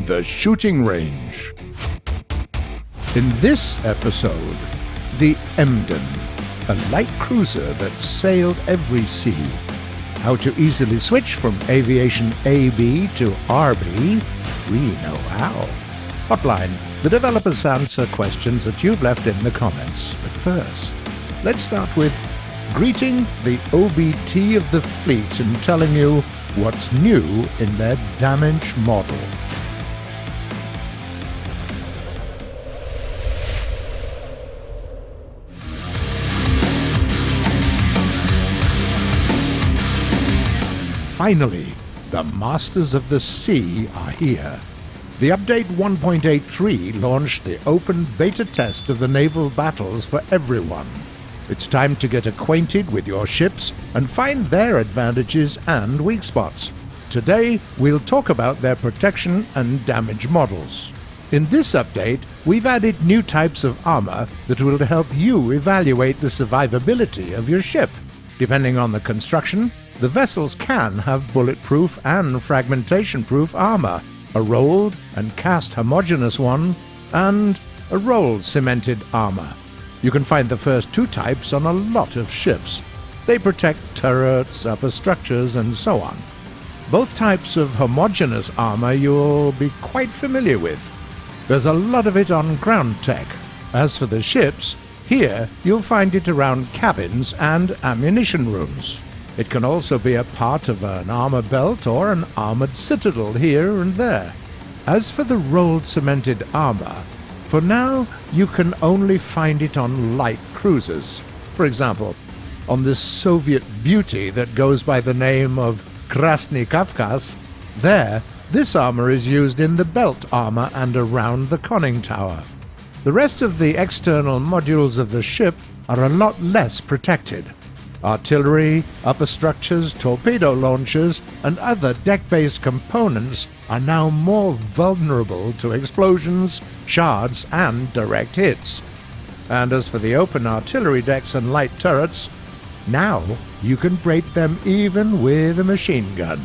the shooting range. In this episode, the Emden, a light cruiser that sailed every sea. How to easily switch from Aviation AB to RB, we know how. Hotline, the developers answer questions that you've left in the comments. But first, let's start with greeting the OBT of the fleet and telling you what's new in their damage model. Finally, the Masters of the Sea are here. The update 1.83 launched the open beta test of the naval battles for everyone. It's time to get acquainted with your ships and find their advantages and weak spots. Today, we'll talk about their protection and damage models. In this update, we've added new types of armor that will help you evaluate the survivability of your ship. Depending on the construction, the vessels can have bulletproof and fragmentation-proof armor, a rolled and cast homogeneous one, and a rolled cemented armor. You can find the first two types on a lot of ships. They protect turrets, upper structures, and so on. Both types of homogeneous armor you'll be quite familiar with. There's a lot of it on ground tech. As for the ships, here you'll find it around cabins and ammunition rooms. It can also be a part of an armor belt or an armored citadel here and there. As for the rolled cemented armor, for now you can only find it on light cruisers. For example, on this Soviet beauty that goes by the name of Krasny Kavkaz, this armor is used in the belt armor and around the conning tower. The rest of the external modules of the ship are a lot less protected. Artillery, upper structures, torpedo launchers, and other deck-based components are now more vulnerable to explosions, shards, and direct hits. And as for the open artillery decks and light turrets, now you can break them even with a machine gun.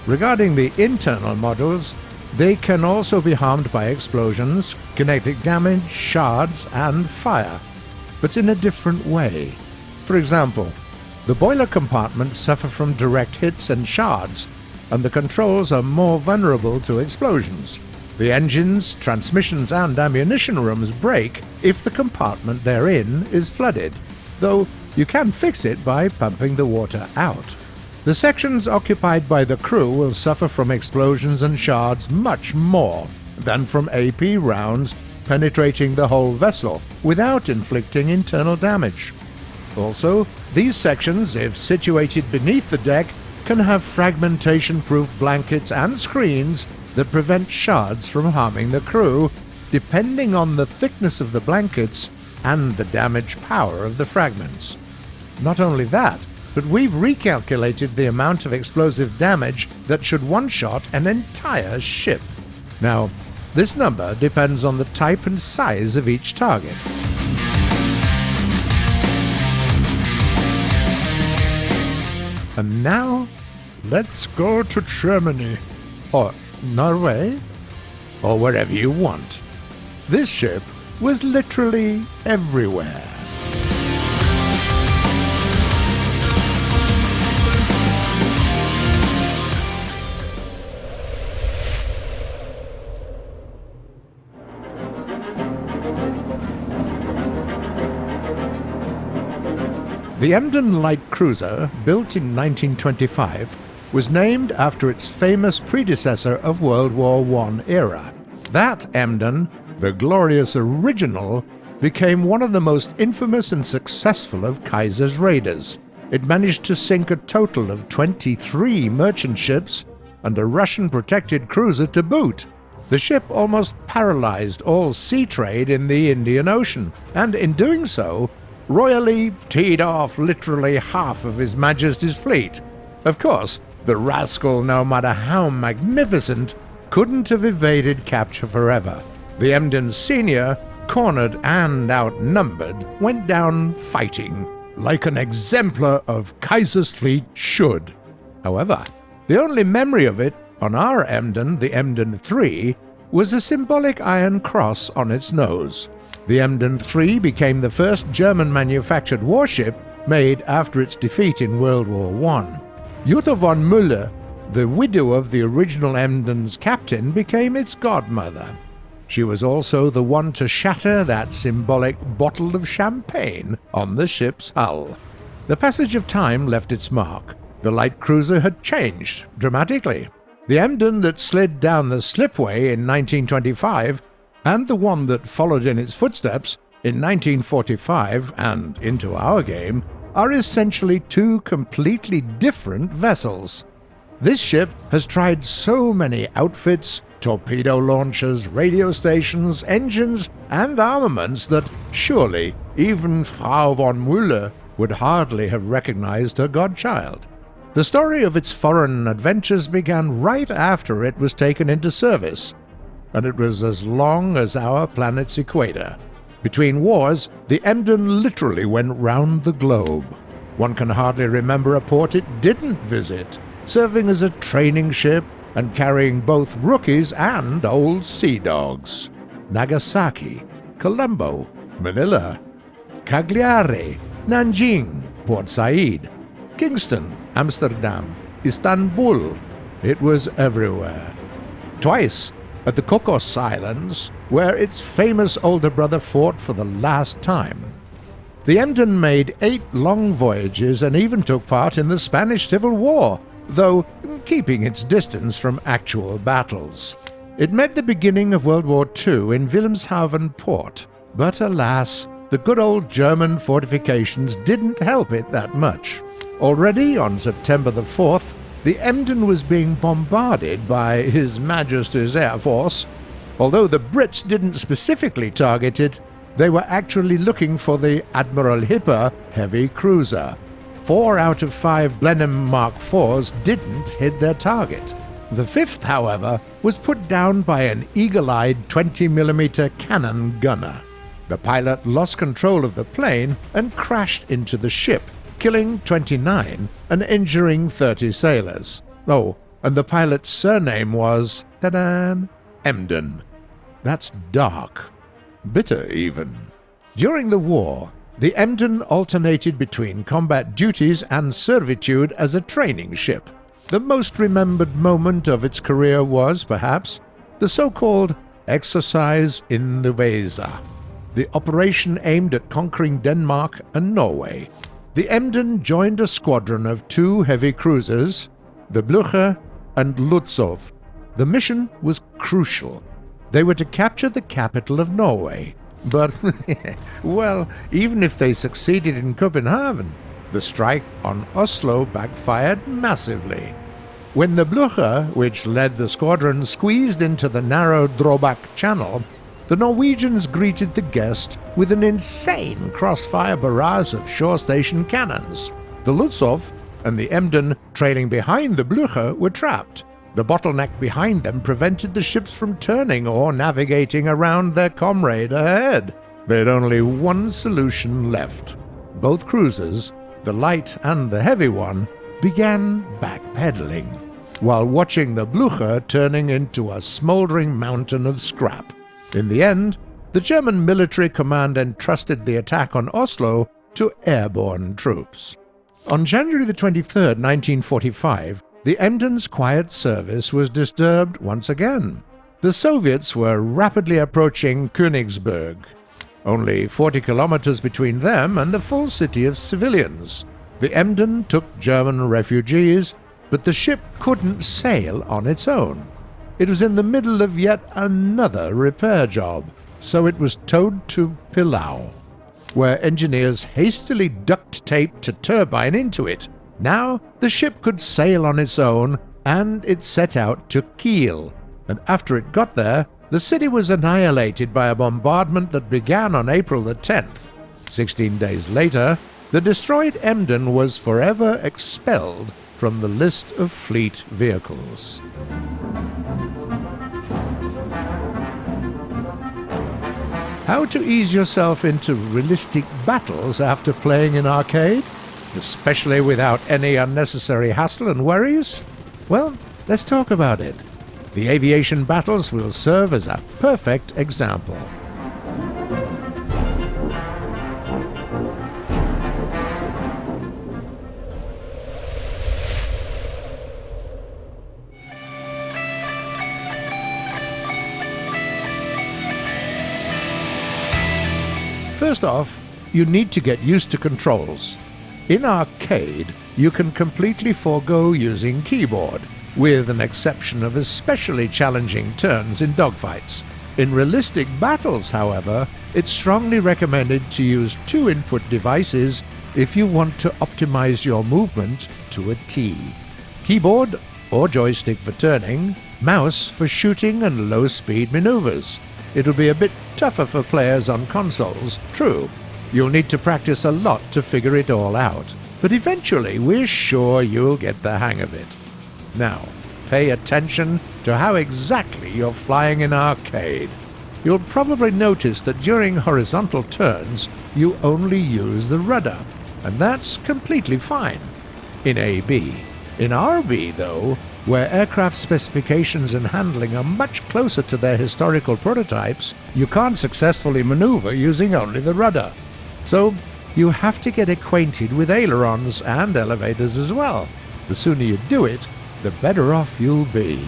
Regarding the internal models, they can also be harmed by explosions, kinetic damage, shards, and fire, but in a different way. For example, the boiler compartments suffer from direct hits and shards, and the controls are more vulnerable to explosions. The engines, transmissions, and ammunition rooms break if the compartment they're in is flooded, though you can fix it by pumping the water out. The sections occupied by the crew will suffer from explosions and shards much more than from AP rounds penetrating the whole vessel without inflicting internal damage. Also, these sections, if situated beneath the deck, can have fragmentation-proof blankets and screens that prevent shards from harming the crew, depending on the thickness of the blankets and the damage power of the fragments. Not only that, but we've recalculated the amount of explosive damage that should one-shot an entire ship. Now, this number depends on the type and size of each target. And now, let's go to Germany, or Norway, or wherever you want. This ship was literally everywhere. The Emden light cruiser, built in 1925, was named after its famous predecessor of World War I era. That Emden, the glorious original, became one of the most infamous and successful of Kaiser's raiders. It managed to sink a total of 23 merchant ships and a Russian-protected cruiser to boot. The ship almost paralyzed all sea trade in the Indian Ocean, and in doing so, royally teed off literally half of His Majesty's fleet. Of course, the rascal, no matter how magnificent, couldn't have evaded capture forever. The Emden Senior, cornered and outnumbered, went down fighting, like an exemplar of Kaiser's fleet should. However, the only memory of it on our Emden, the Emden 3, was a symbolic iron cross on its nose. The Emden III became the first German-manufactured warship made after its defeat in World War I. Jutta von Müller, the widow of the original Emden's captain, became its godmother. She was also the one to shatter that symbolic bottle of champagne on the ship's hull. The passage of time left its mark. The light cruiser had changed dramatically. The Emden that slid down the slipway in 1925 and the one that followed in its footsteps in 1945 and into our game are essentially two completely different vessels. This ship has tried so many outfits, torpedo launchers, radio stations, engines, and armaments that surely even Frau von Müller would hardly have recognized her godchild. The story of its foreign adventures began right after it was taken into service, and it was as long as our planet's equator. Between wars, the Emden literally went round the globe. One can hardly remember a port it didn't visit, serving as a training ship and carrying both rookies and old sea dogs. Nagasaki, Colombo, Manila, Cagliari, Nanjing, Port Said, Kingston, Amsterdam, Istanbul. It was everywhere. Twice at the Cocos Islands, where its famous older brother fought for the last time. The Emden made 8 long voyages and even took part in the Spanish Civil War, though keeping its distance from actual battles. It met the beginning of World War II in Wilhelmshaven port, but alas, the good old German fortifications didn't help it that much. Already on September the 4th, the Emden was being bombarded by His Majesty's Air Force. Although the Brits didn't specifically target it, they were actually looking for the Admiral Hipper heavy cruiser. 4 out of 5 Blenheim Mark IVs didn't hit their target. The 5th, however, was put down by an eagle-eyed 20mm cannon gunner. The pilot lost control of the plane and crashed into the ship, killing 29 and injuring 30 sailors. Oh, and the pilot's surname was, ta-da, Emden. That's dark. Bitter, even. During the war, the Emden alternated between combat duties and servitude as a training ship. The most remembered moment of its career was, perhaps, the so-called Exercise in the Weser, the operation aimed at conquering Denmark and Norway. The Emden joined a squadron of 2 heavy cruisers, the Blücher and Lutzow. The mission was crucial. They were to capture the capital of Norway. But, well, even if they succeeded in Copenhagen, the strike on Oslo backfired massively. When the Blücher, which led the squadron, squeezed into the narrow Drobak Channel, the Norwegians greeted the guest with an insane crossfire barrage of shore station cannons. The Lutzow and the Emden, trailing behind the Blücher, were trapped. The bottleneck behind them prevented the ships from turning or navigating around their comrade ahead. They had only one solution left. Both cruisers, the light and the heavy one, began backpedaling, while watching the Blücher turning into a smoldering mountain of scrap. In the end, the German military command entrusted the attack on Oslo to airborne troops. On January the 23rd, 1945, the Emden's quiet service was disturbed once again. The Soviets were rapidly approaching Königsberg, only 40 kilometers between them and the full city of civilians. The Emden took German refugees, but the ship couldn't sail on its own. It was in the middle of yet another repair job, so it was towed to Pillau, where engineers hastily duct-taped a turbine into it. Now the ship could sail on its own, and it set out to Kiel, and after it got there, the city was annihilated by a bombardment that began on April the 10th. 16 days later, the destroyed Emden was forever expelled from the list of fleet vehicles. How to ease yourself into realistic battles after playing in arcade? Especially without any unnecessary hassle and worries? Well, let's talk about it. The aviation battles will serve as a perfect example. First off, you need to get used to controls. In arcade, you can completely forego using keyboard, with an exception of especially challenging turns in dogfights. In realistic battles, however, it's strongly recommended to use two input devices if you want to optimize your movement to a T. Keyboard or joystick for turning, mouse for shooting and low-speed maneuvers. It'll be a bit tougher for players on consoles, true. You'll need to practice a lot to figure it all out, but eventually we're sure you'll get the hang of it. Now, pay attention to how exactly you're flying in arcade. You'll probably notice that during horizontal turns, you only use the rudder, and that's completely fine in AB. In RB, though, where aircraft specifications and handling are much closer to their historical prototypes, you can't successfully maneuver using only the rudder. So, you have to get acquainted with ailerons and elevators as well. The sooner you do it, the better off you'll be.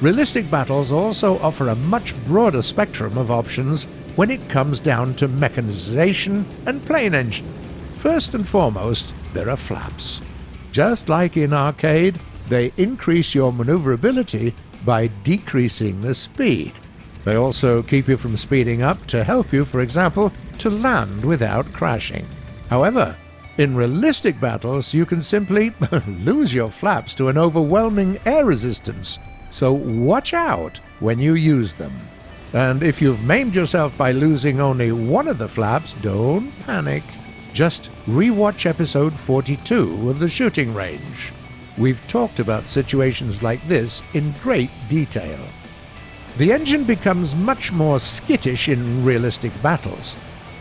Realistic battles also offer a much broader spectrum of options when it comes down to mechanization and plane engine. First and foremost, there are flaps. Just like in arcade, they increase your maneuverability by decreasing the speed. They also keep you from speeding up to help you, for example, to land without crashing. However, in realistic battles, you can simply lose your flaps to an overwhelming air resistance, so watch out when you use them. And if you've maimed yourself by losing only one of the flaps, don't panic. Just rewatch episode 42 of The Shooting Range. We've talked about situations like this in great detail. The engine becomes much more skittish in realistic battles.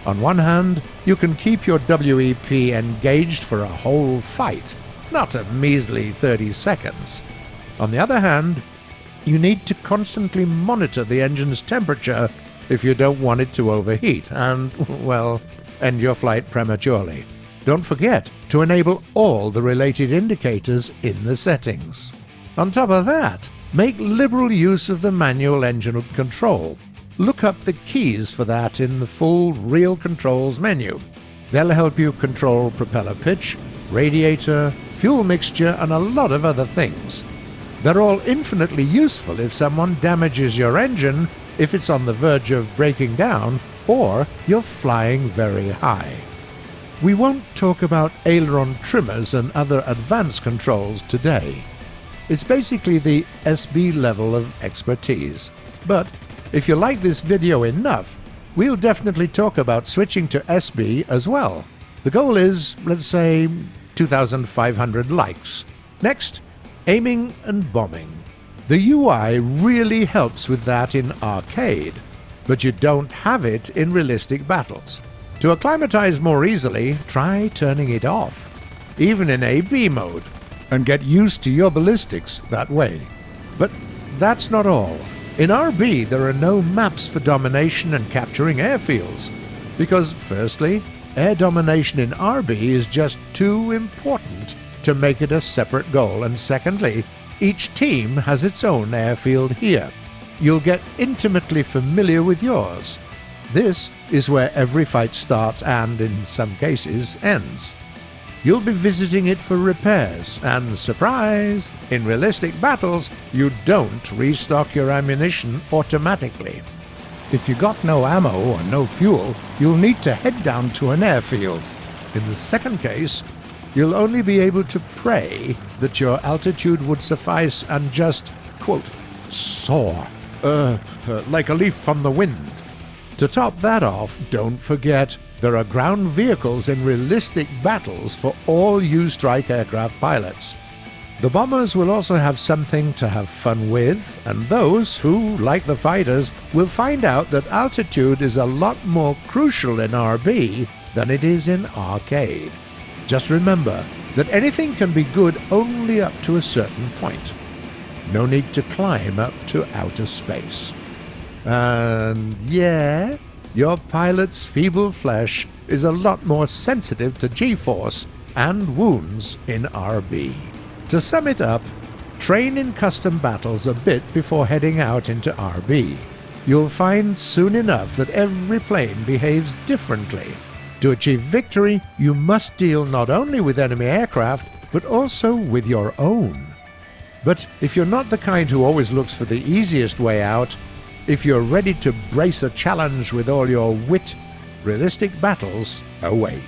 On one hand, you can keep your WEP engaged for a whole fight, not a measly 30 seconds. On the other hand, you need to constantly monitor the engine's temperature if you don't want it to overheat and, well, end your flight prematurely. Don't forget to enable all the related indicators in the settings. On top of that, make liberal use of the manual engine control. Look up the keys for that in the full Real Controls menu. They'll help you control propeller pitch, radiator, fuel mixture, and a lot of other things. They're all infinitely useful if someone damages your engine, if it's on the verge of breaking down, or you're flying very high. We won't talk about aileron trimmers and other advanced controls today. It's basically the SB level of expertise. But if you like this video enough, we'll definitely talk about switching to SB as well. The goal is, let's say, 2,500 likes. Next, aiming and bombing. The UI really helps with that in arcade, but you don't have it in realistic battles. To acclimatize more easily, try turning it off, even in AB mode, and get used to your ballistics that way. But that's not all. In RB, there are no maps for domination and capturing airfields, because firstly, air domination in RB is just too important to make it a separate goal, and secondly, each team has its own airfield here. You'll get intimately familiar with yours. This is where every fight starts and, in some cases, ends. You'll be visiting it for repairs, and surprise, in realistic battles, you don't restock your ammunition automatically. If you got no ammo or no fuel, you'll need to head down to an airfield. In the second case, you'll only be able to pray that your altitude would suffice and just, quote, soar, like a leaf from the wind. To top that off, don't forget, there are ground vehicles in realistic battles for all U-strike aircraft pilots. The bombers will also have something to have fun with, and those who, like the fighters, will find out that altitude is a lot more crucial in RB than it is in arcade. Just remember that anything can be good only up to a certain point. No need to climb up to outer space. And yeah, your pilot's feeble flesh is a lot more sensitive to G-force and wounds in RB. To sum it up, train in custom battles a bit before heading out into RB. You'll find soon enough that every plane behaves differently. To achieve victory, you must deal not only with enemy aircraft, but also with your own. But if you're not the kind who always looks for the easiest way out, if you're ready to brace a challenge with all your wit, realistic battles await.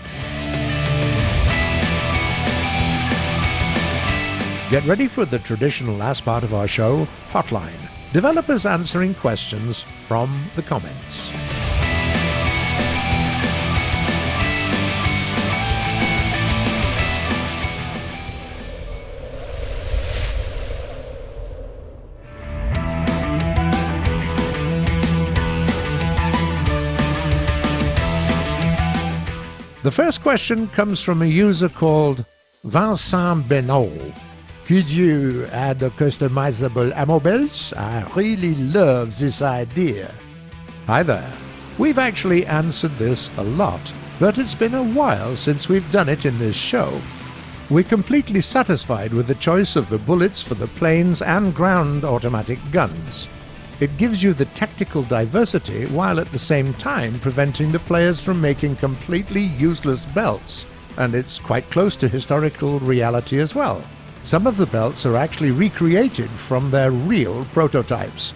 Get ready for the traditional last part of our show, Hotline. Developers answering questions from the comments. The first question comes from a user called Vincent Benot. Could you add a customizable ammo belt? I really love this idea. Hi there. We've actually answered this a lot, but it's been a while since we've done it in this show. We're completely satisfied with the choice of the bullets for the planes and ground automatic guns. It gives you the tactical diversity while at the same time preventing the players from making completely useless belts, and it's quite close to historical reality as well. Some of the belts are actually recreated from their real prototypes,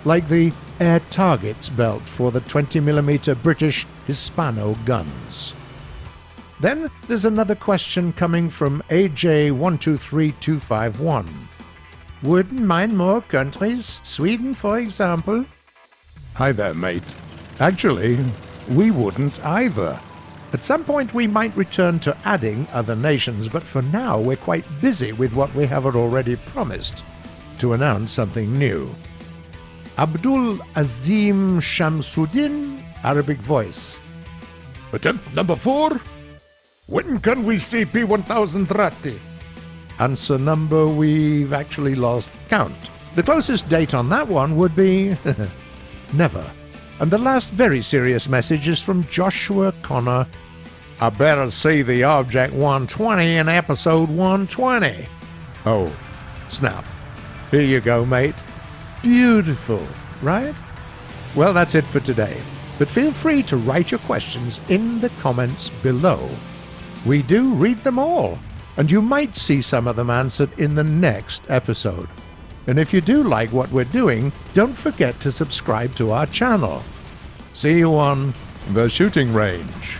like the Air Targets belt for the 20mm British Hispano guns. Then there's another question coming from AJ123251. Wouldn't mind more countries, Sweden for example? Hi there, mate. Actually, we wouldn't either. At some point we might return to adding other nations, but for now we're quite busy with what we have already promised, to announce something new. Abdul Azim Shamsuddin, Arabic voice. Attempt number 4. When can we see P1000 Ratti? Answer number, we've actually lost count. The closest date on that one would be never. And the last very serious message is from Joshua Connor. I better see the Object 120 in episode 120. Oh, snap. Here you go, mate. Beautiful, right? Well, that's it for today. But feel free to write your questions in the comments below. We do read them all, and you might see some of them answered in the next episode. And if you do like what we're doing, don't forget to subscribe to our channel. See you on the shooting range.